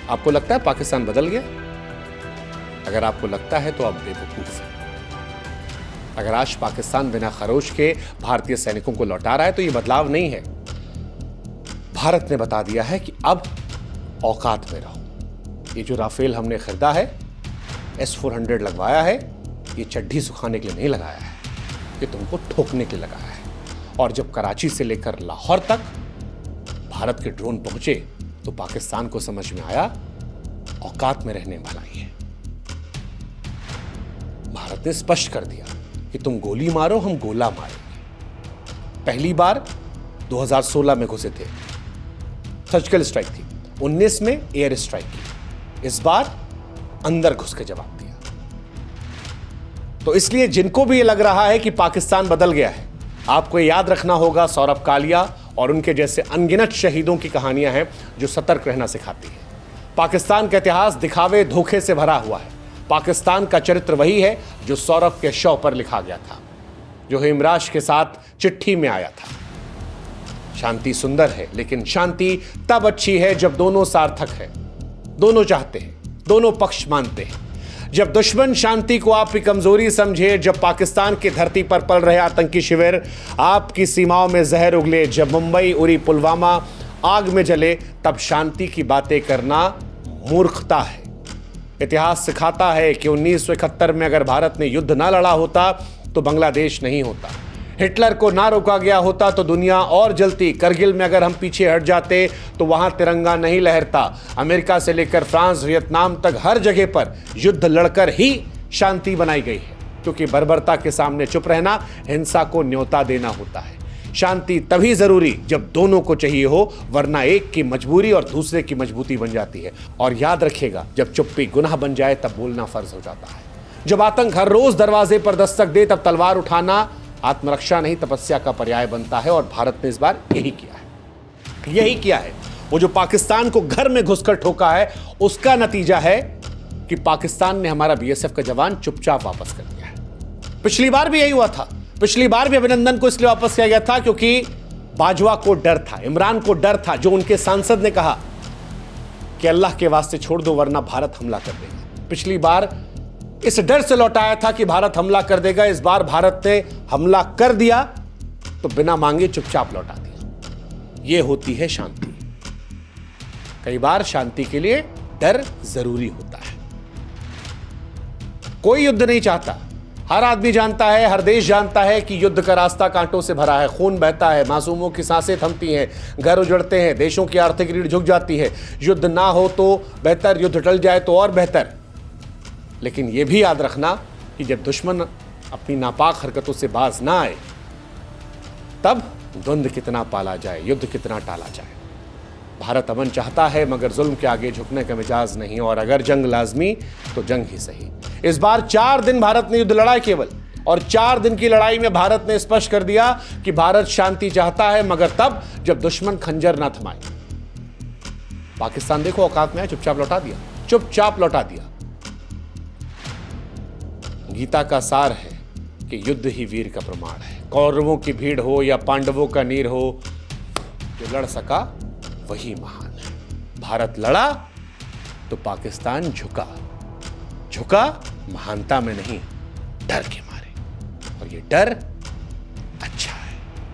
आपको लगता है पाकिस्तान बदल गया? अगर आपको लगता है तो आप बेवकूफ हैं। अगर आज पाकिस्तान बिना खरोश के भारतीय सैनिकों को लौटा रहा है तो यह बदलाव नहीं है। भारत ने बता दिया है कि अब औकात में रहो। ये जो राफेल हमने खरीदा है, S-400 लगवाया है, ये चड्ढी सुखाने के लिए नहीं लगाया है, ये तुमको ठोकने के लिए लगाया है। और जब कराची से लेकर लाहौर तक भारत के ड्रोन पहुंचे तो पाकिस्तान को समझ में आया औकात में रहने वाला ही है। भारत ने स्पष्ट कर दिया कि तुम गोली मारो, हम गोला मारेंगे। पहली बार 2016 में घुसे थे, सर्जिकल स्ट्राइक थी। 19 में एयर स्ट्राइक की। इस बार अंदर घुस के जवाब दिया। तो इसलिए जिनको भी ये लग रहा है कि पाकिस्तान बदल गया है, आपको याद रखना होगा सौरभ कालिया और उनके जैसे अनगिनत शहीदों की कहानियां हैं जो सतर्क रहना सिखाती है। पाकिस्तान का इतिहास दिखावे धोखे से भरा हुआ है। पाकिस्तान का चरित्र वही है जो सौरभ के शव पर लिखा गया था, जो हिमराज के साथ चिट्ठी में आया था। शांति सुंदर है, लेकिन शांति तब अच्छी है जब दोनों सार्थक है, दोनों चाहते हैं, दोनों पक्ष मानते हैं। जब दुश्मन शांति को आपकी कमजोरी समझे, जब पाकिस्तान की धरती पर पल रहे आतंकी शिविर आपकी सीमाओं में जहर उगले, जब मुंबई, उरी, पुलवामा आग में जले, तब शांति की बातें करना मूर्खता है। इतिहास सिखाता है कि 1971 में अगर भारत ने युद्ध ना लड़ा होता तो बांग्लादेश नहीं होता। हिटलर को ना रोका गया होता तो दुनिया और जलती। करगिल में अगर हम पीछे हट जाते तो वहां तिरंगा नहीं लहरता। अमेरिका से लेकर फ्रांस, वियतनाम तक हर जगह पर युद्ध लड़कर ही शांति बनाई गई है, क्योंकि बर्बरता के सामने चुप रहना हिंसा को न्योता देना होता है। शांति तभी जरूरी जब दोनों को चाहिए हो, वरना एक की मजबूरी और दूसरे की मजबूती बन जाती है। और याद रखिएगा, जब चुप्पी गुनाह बन जाए तब बोलना फर्ज हो जाता है। जब आतंक हर रोज दरवाजे पर दस्तक दे तब तलवार उठाना आत्मरक्षा नहीं तपस्या का पर्याय बनता है। और भारत ने इस बार यही किया है। वो जो पाकिस्तान को घर में घुसकर ठोका है, उसका नतीजा है कि पाकिस्तान ने हमारा BSF का जवान चुपचाप वापस कर दिया है। पिछली बार भी यही हुआ था। पिछली बार भी अभिनंदन को इसलिए वापस किया गया था क्योंकि बाजवा को डर था, इमरान को डर था, जो उनके सांसद ने कहा कि अल्लाह के वास्ते छोड़ दो वरना भारत हमला कर देगा। पिछली बार इस डर से लौटाया था कि भारत हमला कर देगा। इस बार भारत ने हमला कर दिया तो बिना मांगे चुपचाप लौटा दिया। यह होती है शांति। कई बार शांति के लिए डर जरूरी होता है। कोई युद्ध नहीं चाहता। हर आदमी जानता है, हर देश जानता है कि युद्ध का रास्ता कांटों से भरा है, खून बहता है, मासूमों की सांसें थमती हैं, घर उजड़ते हैं, देशों की आर्थिक रीढ़ झुक जाती है। युद्ध ना हो तो बेहतर, युद्ध टल जाए तो और बेहतर। लेकिन यह भी याद रखना कि जब दुश्मन अपनी नापाक हरकतों से बाज ना आए, तब द्वंद्व कितना पाला जाए, युद्ध कितना टाला जाए। भारत अमन चाहता है, मगर जुल्म के आगे झुकने का मिजाज नहीं। और अगर जंग लाजमी तो जंग ही सही। इस बार 4 दिन भारत ने युद्ध लड़ा केवल, और 4 दिन की लड़ाई में भारत ने स्पष्ट कर दिया कि भारत शांति चाहता है, मगर तब जब दुश्मन खंजर ना थमाए। पाकिस्तान देखो औकात में है, चुपचाप लौटा दिया। गीता का सार है कि युद्ध ही वीर का प्रमाण है। कौरवों की भीड़ हो या पांडवों का नीर हो, जो लड़ सका वही महान है। भारत लड़ा तो पाकिस्तान झुका महानता में नहीं, डर के मारे। और ये डर